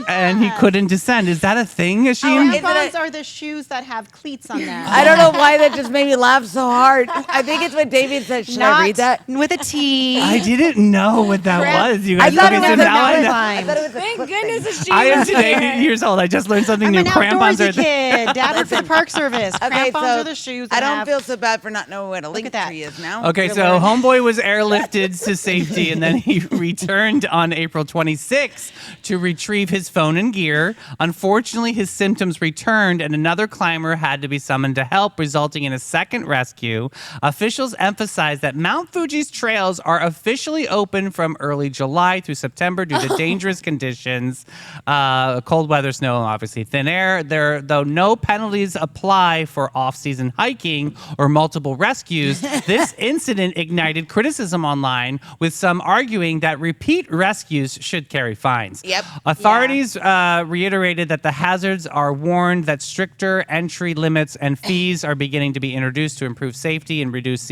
and he couldn't descend. Is that a thing, Ashim? Crampons are the shoes that have cleats on them. I don't know why that just made me laugh so hard. I think it's what David said. Should I read that? With a T. I didn't know what that was. You I guys, thought it okay, so was a now I know. I thought it was a Thank foot goodness thing. I am today years old. I just learned something I'm new. an Crampons are outdoorsy kid. Dad works at the Park Service. Okay, Crampons so are the shoes I that don't have... feel so bad for not knowing what a link at that. tree is now. Okay, Good so word. Homeboy was airlifted to safety, and then he returned on April 26th to retrieve his phone and gear. Unfortunately, his symptoms returned, and another climber had to be summoned to help, resulting in a second rescue. Officials emphasized that Mount Fuji's trails are officially open from early July through September due to dangerous conditions, cold weather, snow, and obviously thin air. Though no penalties apply for off-season hiking or multiple rescues, this incident ignited criticism online, with some arguing that repeat rescues rescues should carry fines. Yep. Authorities reiterated that the hazards are warned that stricter entry limits and fees are beginning to be introduced to improve safety and reduce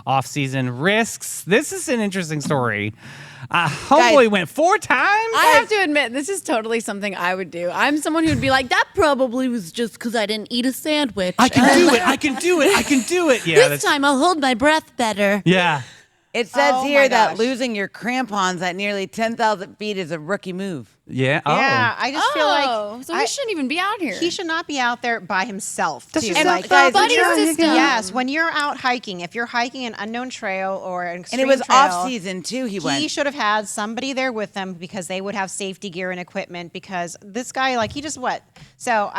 off-season risks. This is an interesting story. Homeboy went 4 times? I have to admit, this is totally something I would do. I'm someone who'd be like, that probably was just because I didn't eat a sandwich. I can do it. I can do it. I can do it. Yeah. This time I'll hold my breath better. Yeah. It says Oh here my that gosh. losing your crampons at nearly 10,000 feet is a rookie move. Yeah. Oh. Yeah, I just feel like so he shouldn't even be out here. he should not be out there by himself. That's too. just Like, guys, buddy when you're- system. yes, when you're out hiking, if you're hiking an unknown trail or an And extreme it was trail, off season too. He he went. should have had somebody there with them because they would have safety gear and equipment. Because this guy, like, he just what? So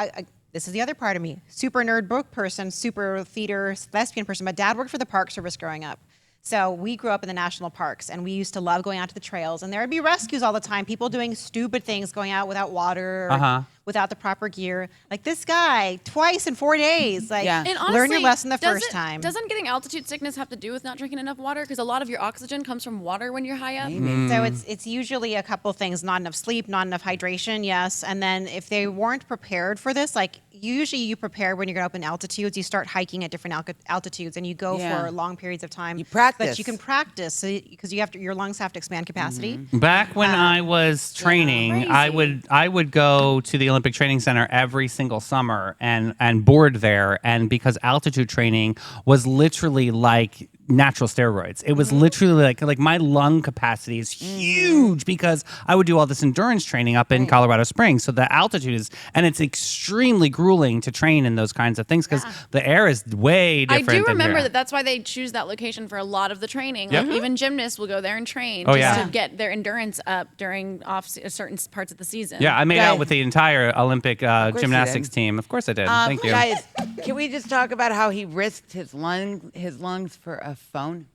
this is the other part of me: super nerd book person, super theater thespian person. My dad worked for the Park Service growing up. So we grew up in the national parks, and we used to love going out to the trails. And there would be rescues all the time, people doing stupid things, going out without water, or without the proper gear. Like this guy, twice in 4 days. Like, Yeah. And honestly, learn your lesson the doesn't- first time. Doesn't getting altitude sickness have to do with not drinking enough water? Because a lot of your oxygen comes from water when you're high up. So it's usually a couple things: not enough sleep, not enough hydration, yes. And then if they weren't prepared for this, like usually you prepare when you're going up in altitudes. You start hiking at different altitudes, and you go Yeah. for long periods of time. You practice. but you can practice because your lungs have to expand capacity. Back when I was training, I would go to the Olympic Training Center every single summer and board there. And because altitude training was literally like natural steroids, it was literally like my lung capacity is huge because I would do all this endurance training up in Colorado Springs. So the altitude is, and it's extremely grueling to train in those kinds of things because the air is way I different. do than remember here. that. That's why they choose that location for a lot of the training. Yep. Like even gymnasts will go there and train Oh, just yeah. to get their endurance up during certain parts of the season. Yeah, I made Guys. out with the entire Olympic course you gymnastics did. team. Of course I did. Thank you. Guys, can we just talk about how he risked his lungs for a phone?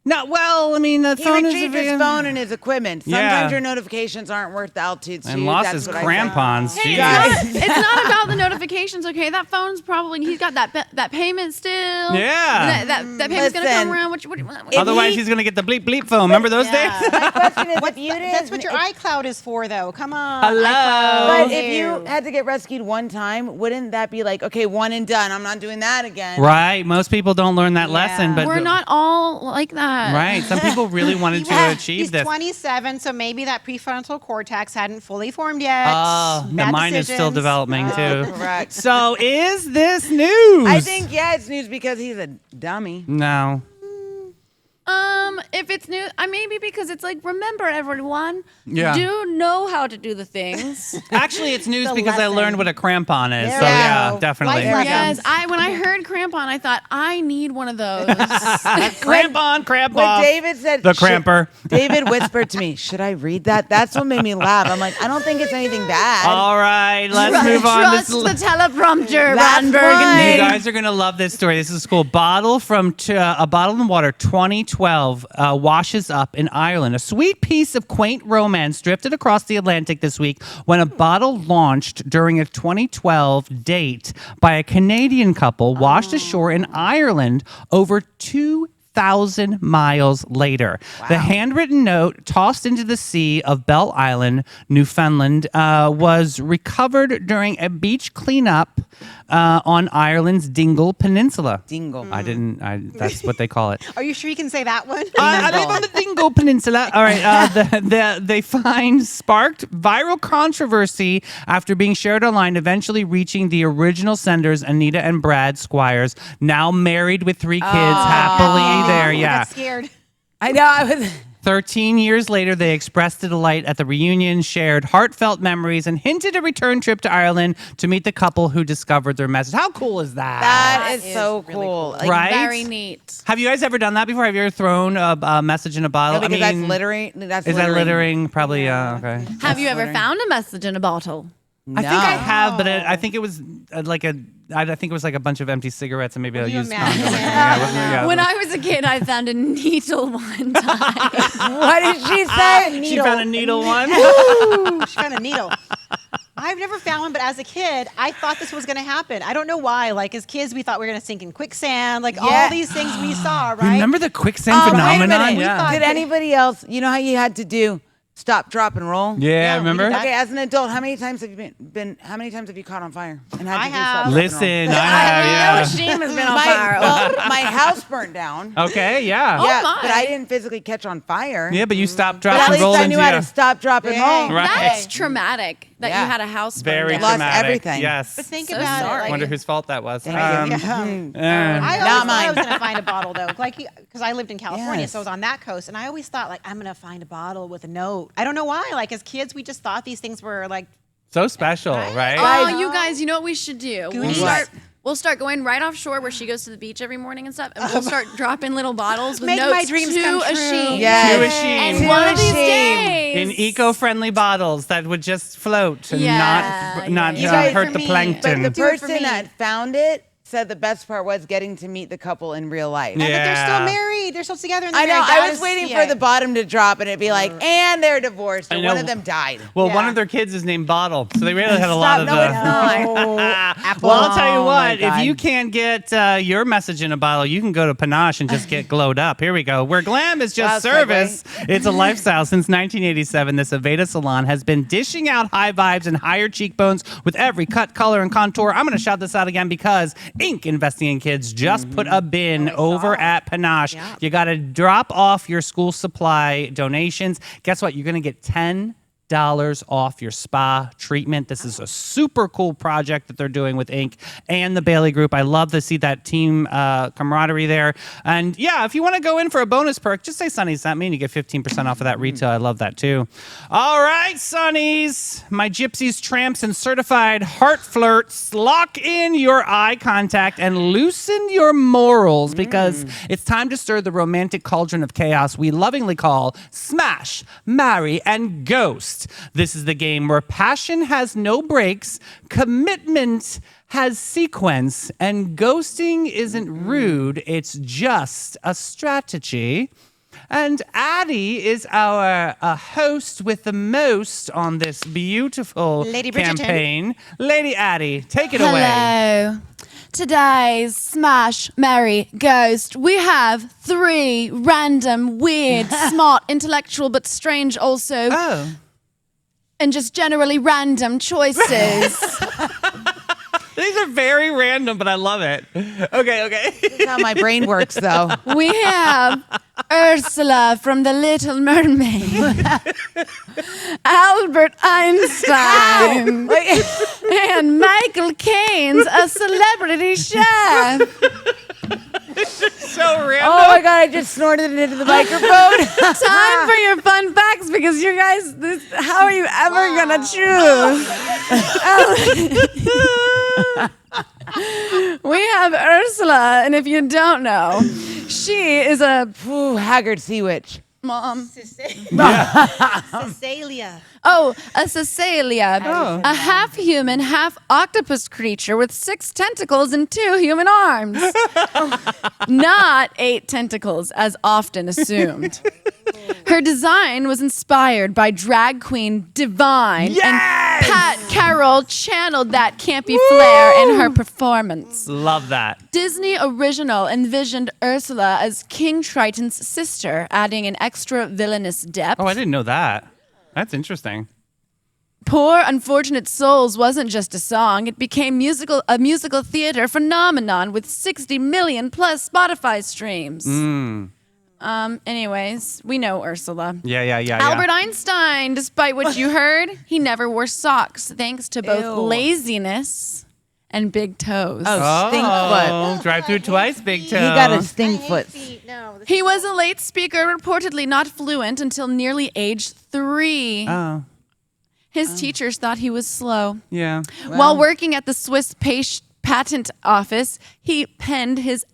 No, well, I mean, the He phone retrieved is his phone and his equipment. Sometimes Yeah. your notifications aren't worth the altitude. to and you. lost That's his what I say. crampons. Hey, Jeez. it's not about the notifications, okay? That phone's probably, he's got that payment still. Yeah. That payment's going to Listen, come around. What, Otherwise, he's going to get the bleep bleep phone. Remember those days? My question is, if you That's what your iCloud is for, though. Come on. Hello. But iCloud. if you had to get rescued one time, wouldn't that be like, okay, one and done? I'm not doing that again. Right. Most people don't learn that lesson, but We're not all like that. right. Some people really wanted to achieve He's this. 27, so maybe that prefrontal cortex hadn't fully formed yet. Oh, Bad mine is still decisions. developing too. Correct. So is this news? I think, yeah, it's news because he's a dummy. No. If it's new, maybe because it's like, remember everyone, Yeah. do know how to do the things. Actually, it's news The because I lesson. learned what a crampon is. There so we yeah, go. definitely. Life Yes, when I heard crampon, I thought I need one of those. Crampon. When David said The should- cramper. David whispered to me, "Should I read that?" That's what made me laugh. I'm like, I don't think it's anything bad. All right, let's move on. Trust This the teleprompter, That's Ron fine. Burgundy. You guys are gonna love this story. This is cool. A bottle in water. 2012 washes up in Ireland. A sweet piece of quaint romance drifted across the Atlantic this week when a bottle launched during a 2012 date by a Canadian couple washed ashore in Ireland over 2,000 miles later. The handwritten note tossed into the sea of Bell Island, Newfoundland, was recovered during a beach cleanup on Ireland's Dingle Peninsula. Dingle. That's what they call it. Are you sure you can say that one? I live on the Dingle Peninsula. All right. The find sparked viral controversy after being shared online, eventually reaching the original senders, Anita and Brad Squires, now married with 3 kids, happily there. I Yeah. got scared. I know. I was. 13 years later, they expressed delight at the reunion, shared heartfelt memories, and hinted a return trip to Ireland to meet the couple who discovered their message. How cool is that? That is is so really cool. cool. Like, Right? Very neat. Have you guys ever done that before? Have you ever thrown a message in a bottle? because I mean, that's littering. That's Is that littering? Probably, okay. Have you ever found a message in a bottle? I think I have, but I think it was I think it was like a bunch of empty cigarettes and maybe a you used imagine? condom. Yeah, it wasn't- yeah. When I was a kid, I found a needle one time. What did she say? She found a needle one. Ooh, she found a needle. I've never found one, but as a kid, I thought this was going to happen. I don't know why. Like, as kids, we thought we were going to sink in quicksand. Like, Yeah. all these things we saw, right? Remember the quicksand Wait a phenomenon? minute. Yeah. thought- Did anybody else? You know how you had to do stop, drop, and roll? Yeah, we remember? did that. Okay, as an adult, how many times have you been how many times have you caught on fire? And had I to do have. stop, drop, and roll? Listen, I have, Shame has been on My house burnt down. Okay, yeah. Yeah, my. but I didn't physically catch on fire. Yeah, but you stopped, But dropped, at and least rolled I into knew how your... to stop, drop, and roll. Right. That's traumatic that Yeah. you had a house burn Very down. Lost traumatic. everything. Yes. But think So about sorry. it. Like, Wonder whose fault that was. Thank you. I always Not thought I mine. was gonna find a bottle though, like because I lived in California, Yes. so I was on that coast, and I always thought like I'm gonna find a bottle with a note. I don't know why. Like as kids, we just thought these things were like So special, right? Oh, you guys, you know what we should do? Goonies. We'll start going right offshore where she goes to the beach every morning and stuff, and we'll start dropping little bottles with Make notes my dreams to come a true. sheet. Yes. To a sheen. And one of these Shame. days, In eco-friendly bottles that would just float and Yeah, not yeah, yeah. hurt For the me. plankton. But the Do it for person me. that found it said the best part was getting to meet the couple in real life. Yeah. but they're still married. They're still together. And I they're know. married. I That was is- waiting yeah. for the bottom to drop and it'd be like, and they're divorced, I or know. one of them died. Well, one Yeah. of their kids is named Bottle, so they really had a lot of no, the. it's not. Well, I'll tell you Oh, my what. If God. you can't get your message in a bottle, you can go to Panache and just get glowed up. Here we go. Where glam is just Wow, service, it's a lifestyle. Since 1987, this Aveda salon has been dishing out high vibes and higher cheekbones with every cut, color, and contour. I'm going to shout this out again because Inc. Investing in Kids just put a bin over at Panache. Yeah. You got to drop off your school supply donations. Guess what? You're going to get $10 off your spa treatment. This is a super cool project that they're doing with Inc. and the Bailey Group. I love to see that team camaraderie there. And yeah, if you want to go in for a bonus perk, just say Sonny sent me and you get 15% off of that retail. I love that too. All right, Sonnies, my gypsies, tramps, and certified heart flirts, lock in your eye contact and loosen your morals because it's time to stir the romantic cauldron of chaos we lovingly call Smash, Marry, and Ghost. This is the game where passion has no brakes, commitment has sequence, and ghosting isn't rude, it's just a strategy. And Addie is our host with the most on this beautiful Lady Bridgerton. campaign. Lady Addie, take it away. Hello. Today's Smash, Marry, Ghost, we have 3 random, weird, smart, intellectual, but strange also, Oh. and just generally random choices. These are very random, but I love it. Okay. That's how my brain works, though. We have Ursula from The Little Mermaid, Albert Einstein, and Michael Caine's a celebrity chef. So random. Oh my God, I just snorted it into the microphone. Time for your fun facts because you guys, how are you ever gonna choose? We have Ursula, and if you don't know, she is a Ooh, haggard sea witch. mom. Cecilia. Oh, a Caecilia, a half-human, half-octopus creature with 6 tentacles and 2 human arms. Not 8 tentacles, as often assumed. Her design was inspired by drag queen Divine, and Pat Carroll channeled that campy flair in her performance. Love that. Disney Original envisioned Ursula as King Triton's sister, adding an extra villainous depth. Oh, I didn't know that. That's interesting. Poor Unfortunate Souls wasn't just a song. It became a musical theater phenomenon with 60 million plus Spotify streams. Anyways, we know Ursula. Yeah. Albert Einstein, despite what you heard, he never wore socks thanks to both Ew. laziness and big toes. Oh, stink foot. Oh, drive through twice, big toe. He got a stink foot. No. He was a late speaker, reportedly not fluent until nearly age 3. Oh, His teachers thought he was slow. yeah. While working at the Swiss Patent Office, he penned his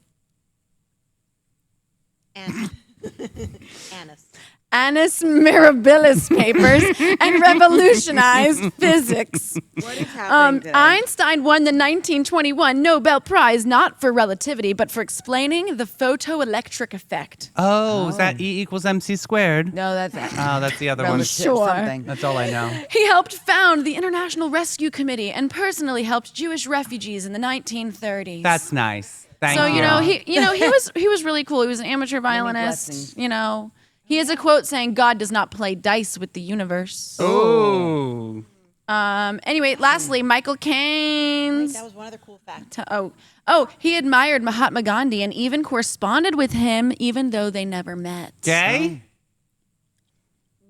Annus Mirabilis papers and revolutionized physics. What is happening today? Einstein won the 1921 Nobel Prize not for relativity, but for explaining the photoelectric effect. Oh, is that E equals MC squared? No, that's Oh, that's the other one. relative Sure. something. That's all I know. He helped found the International Rescue Committee and personally helped Jewish refugees in the 1930s. That's nice. Thank so you. he was really cool. He was an amateur violinist. blessings. He has a quote saying, "God does not play dice with the universe." Ooh. Anyway, lastly, Michael Caine. That was one other cool fact. He admired Mahatma Gandhi and even corresponded with him, even though they never met. Gay?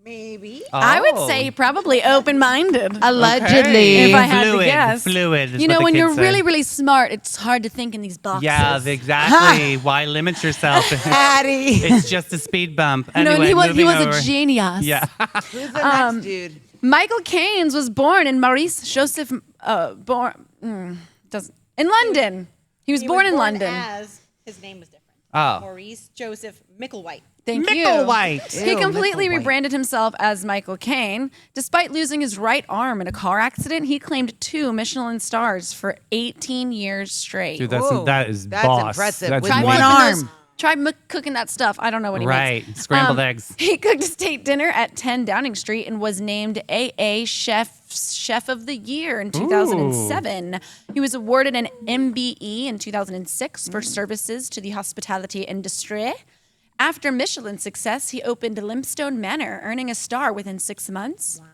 Maybe. I would say probably open-minded. Allegedly. If I had to Fluid, guess. Fluid. is You what know, the when kids you're say. really, really smart, it's hard to think in these boxes. Yeah, exactly. Why limit yourself? Patty. It's just a speed bump. You know, Anyway, and he was moving over. a genius. Yeah. Who's the next dude? Michael Caine was born in Maurice Joseph, in London. He was born in London. As his name was different. Oh. Maurice Joseph Micklewhite. Thank you. Micklewhite. He Ew, completely Micklewhite. rebranded himself as Michael Caine. Despite losing his right arm in a car accident, he claimed 2 Michelin stars for 18 years straight. Dude, Whoa, that is that's boss. impressive. That's With Try one cooking arm. Try cooking that stuff. I don't know what he Right. makes. Scrambled eggs. He cooked a state dinner at 10 Downing Street and was named AA Chef of the Year in 2007. He was awarded an MBE in 2006 for services to the hospitality industry. After Michelin's success, he opened Limpstone Manor, earning a star within 6 months. Wow.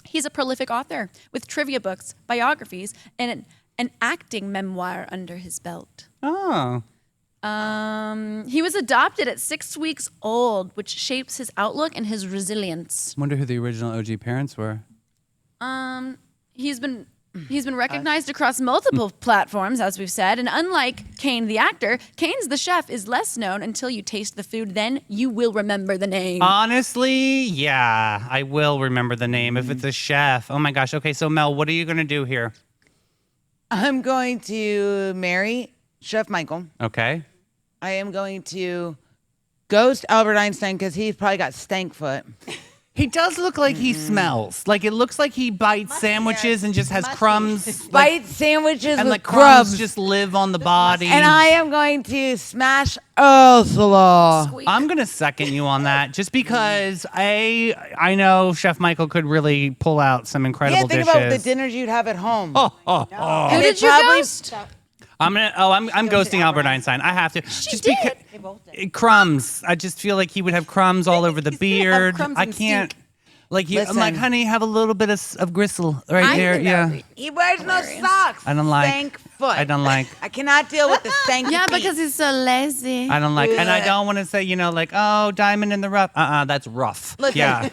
He's a prolific author with trivia books, biographies, and an acting memoir under his belt. Oh. He was adopted at 6 weeks old, which shapes his outlook and his resilience. Wonder who the original OG parents were. He's been recognized across multiple platforms, as we've said, and unlike Caine the actor, Caines the chef is less known until you taste the food. Then you will remember the name. Honestly, yeah, I will remember the name if it's a chef. Oh my gosh. Okay, so Mel, what are you gonna do here? I'm going to marry Chef Michael. Okay. I am going to ghost Albert Einstein because he's probably got stank foot. He does look like he smells. Like it looks like he bites sandwiches and just has Musty. crumbs. Bite sandwiches and with the crumbs crumbs. just live on the body. And I am going to smash Ursula. Squeak. I'm gonna second you on that, just because I know Chef Michael could really pull out some Yeah, incredible think dishes. about the dinners you'd have at home. Oh. Who And did it you probably- ghost? I'm ghosting Albert Einstein. I have to. Just did. because crumbs. I just feel like he would have crumbs all over the He's gonna have beard. crumbs I and can't. stink. Like you, I'm Listen. like, honey, have a little bit of gristle right I there. think that would Yeah. be- He wears no socks. I don't like- Stank foot. I don't like. I cannot deal with the stank Yeah, feet. because he's so lazy. I don't like, and I Ugh. don't want to say, like, oh, diamond in the rough. That's rough. Listen, Yeah.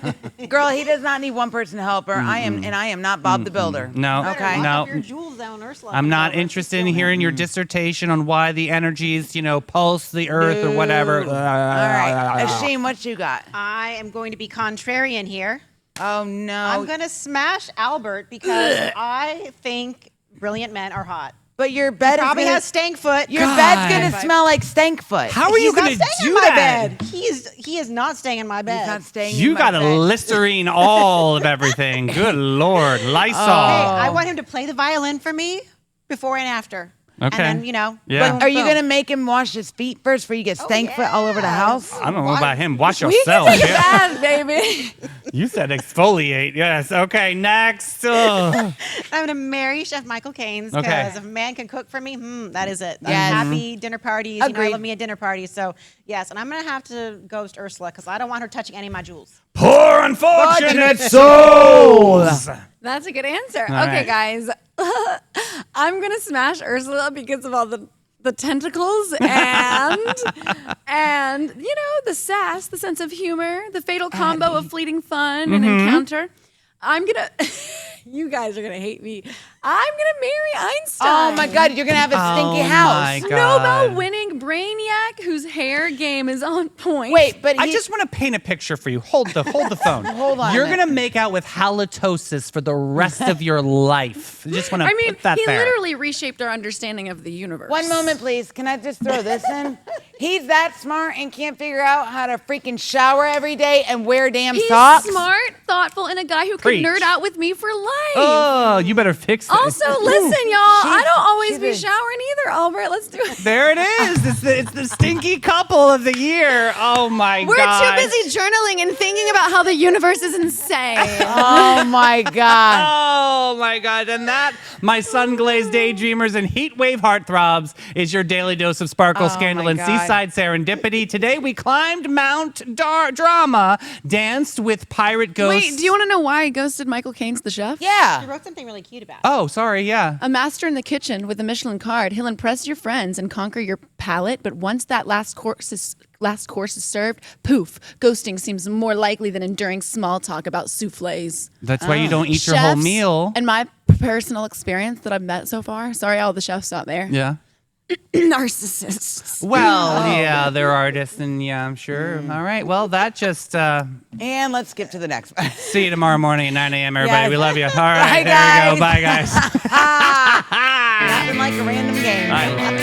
girl, he does not need one person to help her. I am not Bob the Builder. No. Okay. No. Lock up your jewels down, Ursula. I'm not interested in hearing your dissertation on why the energies, pulse the earth or whatever. All right. Ashim, what you got? I am going to be contrarian here. Oh, no. I'm going to smash Albert because I think brilliant men are hot. But your bed Probably is gonna, has stank foot. your bed's God. gonna smell like stank foot. How are you He's not going to staying do in my that? bed. He is not staying in my bed. He's not staying in You my got to bed. Listerine all of everything. Good Lord. Lysol. Hey, I want him to play the violin for me before and after. Okay. And then, Yeah. boom, Are you boom. gonna make him wash his feet first before you get stank foot all over the house? I don't know about him. Wash We yourself. can do Yeah. that, baby. You said exfoliate. Yes. Okay. Next. Ugh. I'm going to marry Chef Michael Caines because Okay. if a man can cook for me, that is it. Yes. Happy dinner parties. I Agreed. love me a dinner party. So, yes. And I'm going to have to ghost Ursula because I don't want her touching any of my jewels. Poor unfortunate souls. That's a good answer. All Okay, right. guys. I'm going to smash Ursula because of all the tentacles and the sass, the sense of humor, the fatal combo of fleeting fun and encounter. I'm going to you guys are going to hate me. I'm going to marry Einstein. Oh my God, you're gonna have a stinky house. my God. Nobel winning brainiac whose hair game is on point. Wait, but I he- just want to paint a picture for you. Hold the phone. Hold on a You're minute. gonna make out with halitosis for the rest of your life. I just want to I mean, put that he there. literally reshaped our understanding of the universe. One moment, please. Can I just throw this in? He's that smart and can't figure out how to freaking shower every day and wear damn He's socks. smart, thoughtful, and a guy who Preach. can nerd out with me for life. Oh, you better fix Also, listen, y'all. I don't always she's be a- showering either, Albert. Let's do it. There it is. It's the stinky couple of the year. Oh my We're god. too busy journaling and thinking about how the universe is insane. Oh my God. Oh my god. And that, my sun-glazed daydreamers and heat wave heartthrobs, is your daily dose of sparkle, scandal, my and God. seaside serendipity. Today we climbed Mount Drama, danced with pirate ghosts. Wait, do you want to know why I ghosted Michael Caine's The Chef? You Yeah. wrote something really cute about it. Oh, sorry, yeah. A master in the kitchen with a Michelin card. He'll impress your friends and conquer your palate, but once that last course is served, poof, ghosting seems more likely than enduring small talk about soufflés. That's why you don't eat your whole Chefs, meal. And my personal experience that I've met so far. Sorry, all the chefs out there. Yeah. Narcissists. Well, yeah, they're artists, and yeah, I'm sure. All right. Well, that just And let's skip to the next one. see you tomorrow morning at 9 a.m. Everybody, Yes. we love you. All right, Bye, there you guys. go. Bye, guys. Nothing like a random game. I love it.